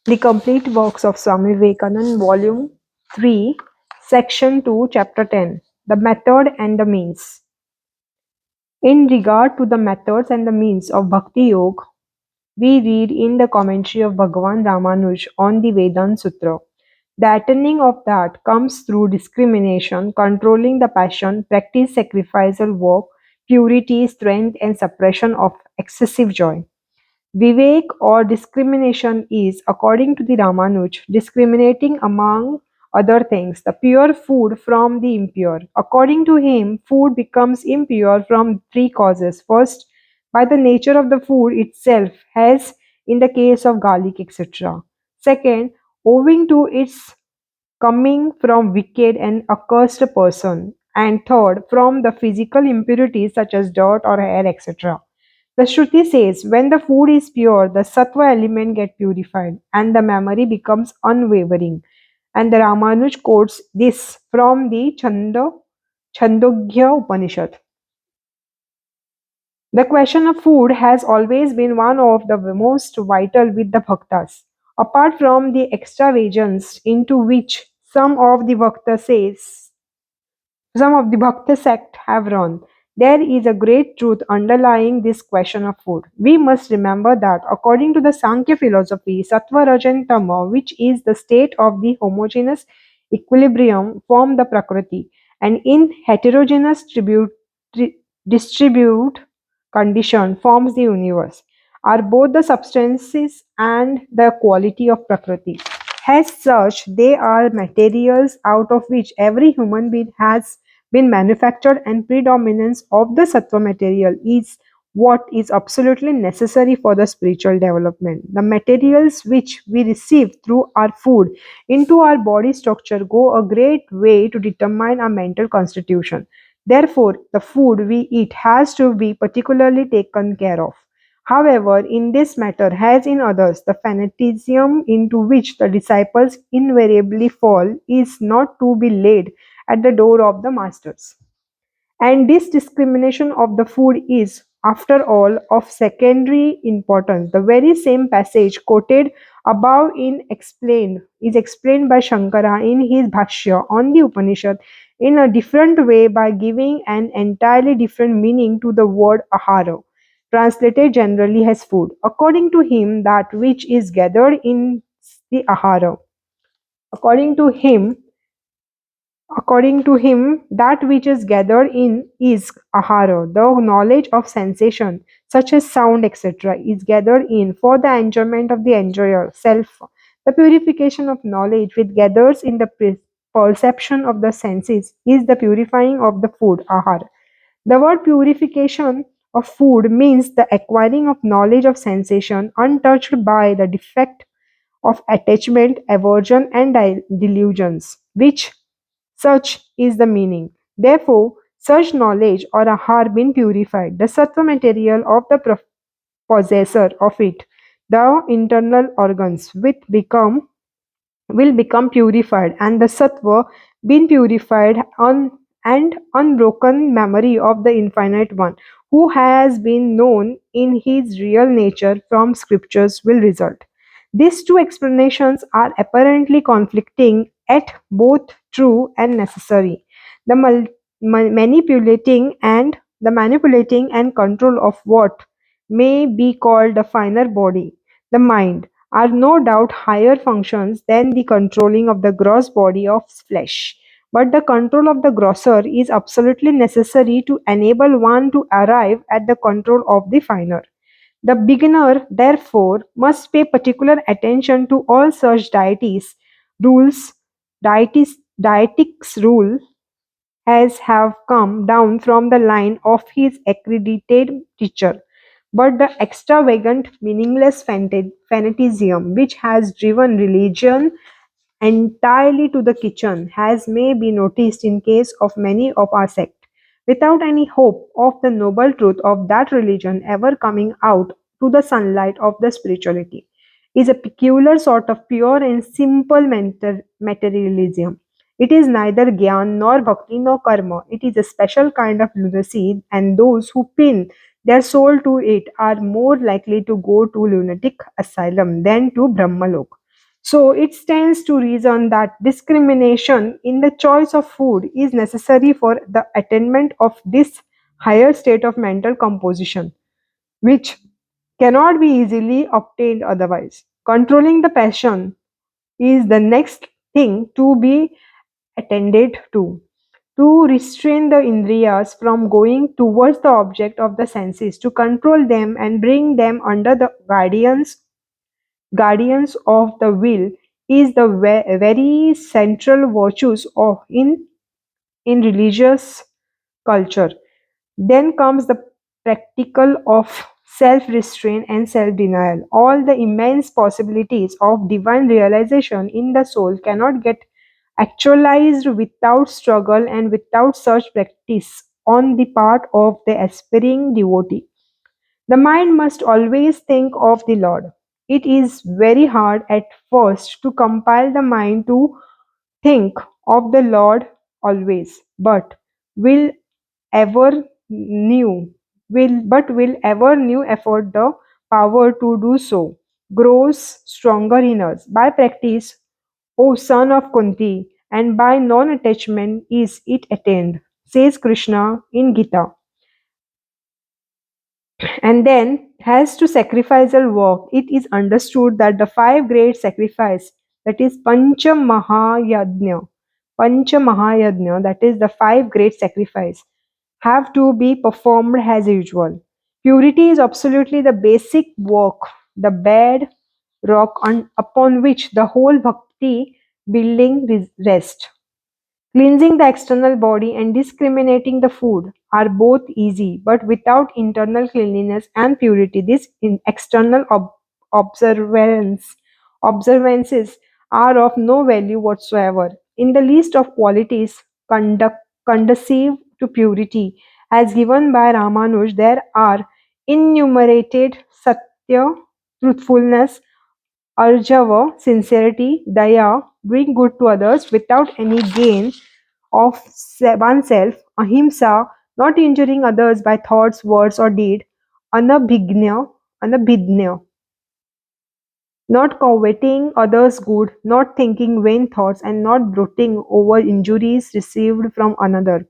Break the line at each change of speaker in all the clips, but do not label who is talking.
The complete works of Swami Vivekananda, Volume 3, Section 2, Chapter 10, The Method and the Means. In regard to the methods and the means of Bhakti Yoga, we read in the commentary of Bhagavan Ramanuj on the Vedanta Sutra. The attaining of that comes through discrimination, controlling the passion, practice sacrificial work, purity, strength, and suppression of excessive joy. Vivek or discrimination is, according to the Ramanuj, discriminating among other things the pure food from the impure. According to him, food becomes impure from three causes. First, by the nature of the food itself, as in the case of garlic, etc. Second, owing to its coming from wicked and accursed person. And third, from the physical impurities such as dirt or hair, etc. The Shruti says, when the food is pure, the sattva element gets purified and the memory becomes unwavering. And the Ramanuj quotes this from the Chandogya Upanishad. The question of food has always been one of the most vital with the bhaktas. Apart from the extravagance into which some of the Bhakti sect have run. There is a great truth underlying this question of food. We must remember that according to the Sankhya philosophy, Sattva, Raj and Tama, which is the state of the homogeneous equilibrium, form the Prakriti, and in heterogeneous distribute condition forms the universe, are both the substances and the quality of Prakriti. As such, they are materials out of which every human being has been manufactured, and predominance of the sattva material is what is absolutely necessary for the spiritual development. The materials which we receive through our food into our body structure go a great way to determine our mental constitution. Therefore, the food we eat has to be particularly taken care of. However, in this matter, as in others, the fanaticism into which the disciples invariably fall is not to be laid at the door of the masters. And this discrimination of the food is, after all, of secondary importance. The very same passage quoted above is explained by Shankara in his Bhashya on the Upanishad in a different way by giving an entirely different meaning to the word ahara, translated generally as food. According to him, that which is gathered in the ahara. According to him, According to him, that which is gathered in is ahara. The knowledge of sensation, such as sound, etc., is gathered in for the enjoyment of the enjoyer, self. The purification of knowledge which gathers in the perception of the senses is the purifying of the food, ahara. The word purification of food means the acquiring of knowledge of sensation untouched by the defect of attachment, aversion, and delusions, which such is the meaning. Therefore, such knowledge or ahar been purified, the sattva material of the possessor of it, the internal organs will become purified, and the sattva being purified and unbroken memory of the infinite one who has been known in his real nature from scriptures will result. These two explanations are apparently conflicting, yet both true and necessary. The manipulating and control of what may be called the finer body, the mind, are no doubt higher functions than the controlling of the gross body of flesh. But the control of the grosser is absolutely necessary to enable one to arrive at the control of the finer. The beginner, therefore, must pay particular attention to all such rules, dietics rule as have come down from the line of his accredited teacher. But the extravagant, meaningless fanaticism which has driven religion entirely to the kitchen, as may be noticed in case of many of our sect, without any hope of the noble truth of that religion ever coming out to the sunlight of the spirituality, is a peculiar sort of pure and simple materialism. It is neither gyan nor bhakti nor karma. It is a special kind of lunacy, and those who pin their soul to it are more likely to go to lunatic asylum than to Brahmalok. So it stands to reason that discrimination in the choice of food is necessary for the attainment of this higher state of mental composition, which cannot be easily obtained otherwise. Controlling the passion is the next thing to be attended to restrain the indriyas from going towards the object of the senses, to control them and bring them under the guardians of the will is the very central virtues of in religious culture. Then comes the practical of self restraint and self denial. All the immense possibilities of divine realization in the soul cannot get actualized without struggle and without such practice on the part of the aspiring devotee. The mind must always think of the Lord. It is very hard at first to compel the mind to think of the Lord always, but will ever new will ever new effort the power to do so grows stronger in us by practice, O son of Kunti, and by non-attachment is it attained, says Krishna in Gita. And then has to sacrificial work. It is understood that the five great sacrifice, that is Pancha Mahayajna, that is the five great sacrifice, have to be performed as usual. Purity is absolutely the basic work, the bed rock upon which the whole bhakti building rests. Cleansing the external body and discriminating the food are both easy, but without internal cleanliness and purity, this external observances are of no value whatsoever. In the list of qualities conducive to purity, as given by Ramanuj, there are enumerated satya, truthfulness, arjava, sincerity, daya, doing good to others without any gain of oneself, ahimsa, not injuring others by thoughts, words, or deed, anabhidnya, not coveting others' good, not thinking vain thoughts, and not brooding over injuries received from another.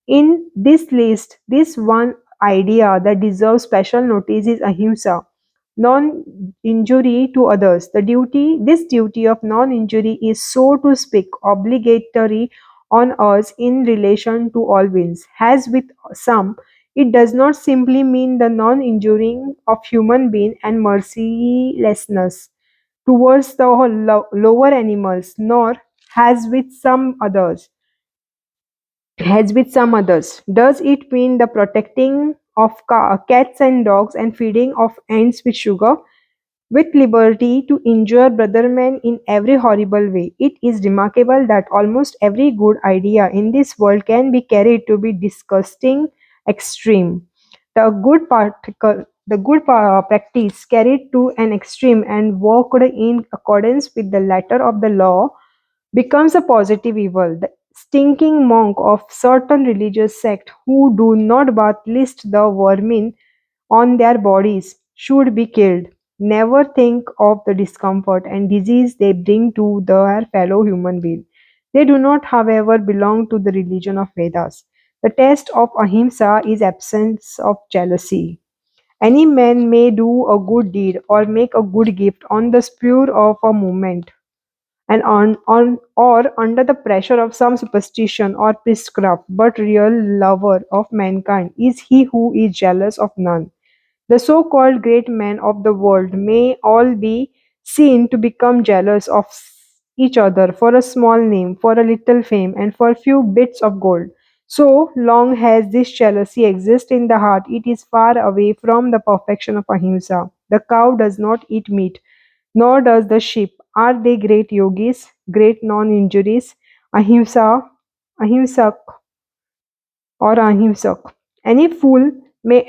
In this list, this one idea that deserves special notice is ahimsa, non-injury to others. This duty of non-injury is, so to speak, obligatory on us in relation to all beings. As with some, it does not simply mean the non-injuring of human being and mercilessness towards the lower animals, nor as with some others does it mean the protecting of cats and dogs and feeding of ants with sugar, with liberty to injure brother men in every horrible way? It is remarkable that almost every good idea in this world can be carried to be disgusting extreme. Practice carried to an extreme and worked in accordance with the letter of the law becomes a positive evil. The stinking monk of certain religious sect who do not but list the vermin on their bodies should be killed. Never think of the discomfort and disease they bring to their fellow human being. They do not, however, belong to the religion of Vedas. The test of ahimsa is absence of jealousy. Any man may do a good deed or make a good gift on the spur of a moment and on or under the pressure of some superstition or priestcraft, but real lover of mankind is he who is jealous of none. The so-called great men of the world may all be seen to become jealous of each other for a small name, for a little fame, and for a few bits of gold. So long as this jealousy exists in the heart, it is far away from the perfection of ahimsa. The cow does not eat meat, nor does the sheep. Are they great yogis, great non-injuries, ahimsa, ahimsak, or ahimsak? Any fool may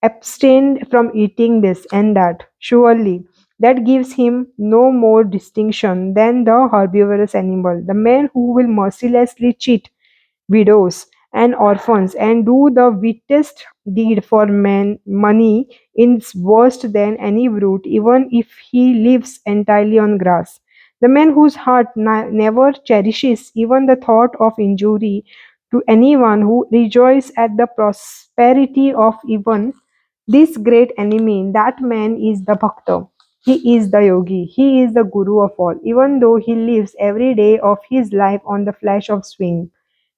abstain from eating this and that. Surely that gives him no more distinction than the herbivorous animal. The man who will mercilessly cheat widows and orphans, and do the wittiest deed for men money is worse than any brute, even if he lives entirely on grass. The man whose heart never cherishes even the thought of injury to anyone, who rejoices at the prosperity of even this great enemy, that man is the bhakta. He is the yogi. He is the guru of all, even though he lives every day of his life on the flesh of swing.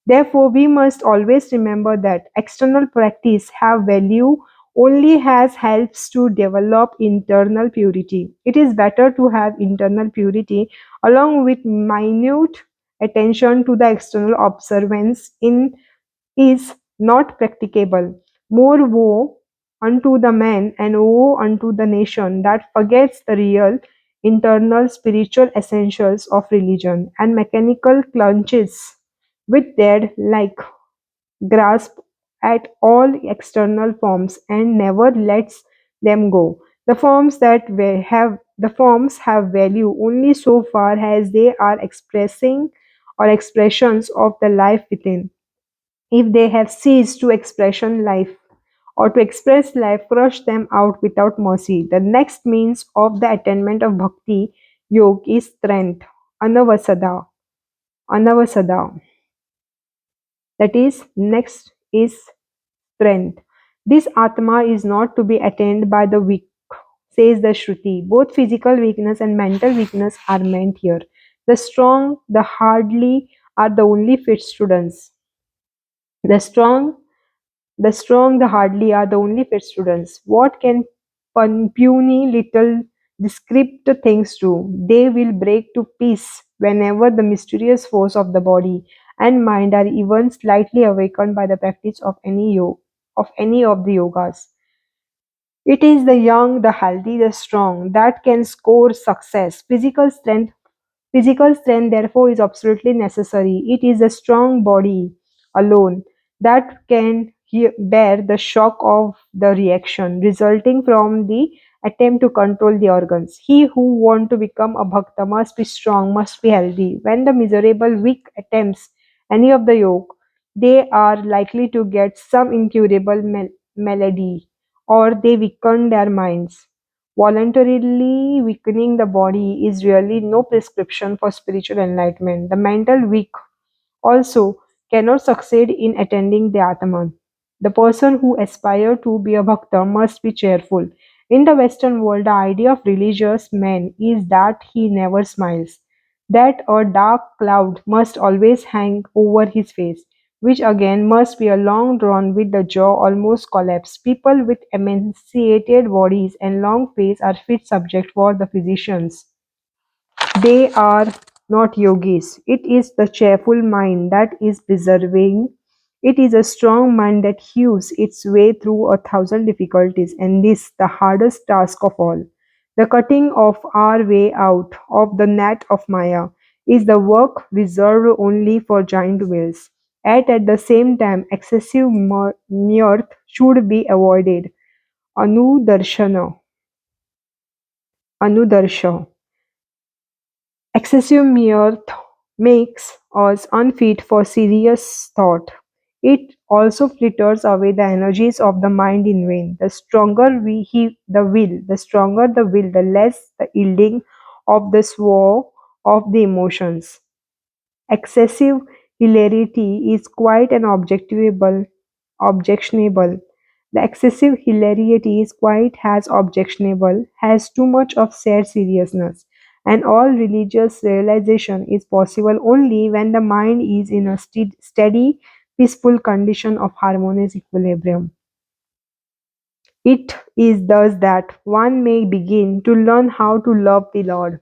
Therefore, we must always remember that external practice have value only as helps to develop internal purity. It is better to have internal purity along with minute attention to the external observance in is not practicable. More woe unto the man and woe unto the nation that forgets the real internal spiritual essentials of religion and mechanical clutches with their like grasp at all external forms and never lets them go. The forms have value only so far as they are expressing or expressions of the life within. If they have ceased to expression life or to express life, crush them out without mercy. The next means of the attainment of bhakti yoga is strength, anavasada, anavasada. That is, next is strength. This Atma is not to be attained by the weak, says the Shruti. Both physical weakness and mental weakness are meant here. The strong, the hardly are the only fit students. The strong, the hardly are the only fit students. What can puny little descript things do? They will break to piece whenever the mysterious force of the body and mind are even slightly awakened by the practice of any of the yogas. It is the young, the healthy, the strong that can score success. Physical strength, therefore, is absolutely necessary. It is a strong body alone that can bear the shock of the reaction resulting from the attempt to control the organs. He who want to become a bhakta must be strong, must be healthy. When the miserable weak attempts any of the yoke, they are likely to get some incurable malady, or they weaken their minds. Voluntarily weakening the body is really no prescription for spiritual enlightenment. The mental weak also cannot succeed in attending the Atman. The person who aspires to be a bhakta must be cheerful. In the Western world, the idea of religious man is that he never smiles, that a dark cloud must always hang over his face, which again must be a long drawn with the jaw almost collapsed. People with emaciated bodies and long face are fit subject for the physicians. They are not yogis. It is the cheerful mind that is preserving. It is a strong mind that hews its way through a thousand difficulties, and this, the hardest task of all. The cutting of our way out of the net of Maya is the work reserved only for giant wills. At the same time, excessive mirth should be avoided. Anudarshana. Anudarsha. Excessive mirth makes us unfit for serious thought. It also fritters away the energies of the mind in vain. The stronger the will, the less the yielding of the swore of the emotions. Excessive hilarity is quite an objectionable. The excessive hilarity is quite as objectionable, has too much of sad seriousness, and all religious realization is possible only when the mind is in a steady, peaceful condition of harmonious equilibrium. It is thus that one may begin to learn how to love the Lord.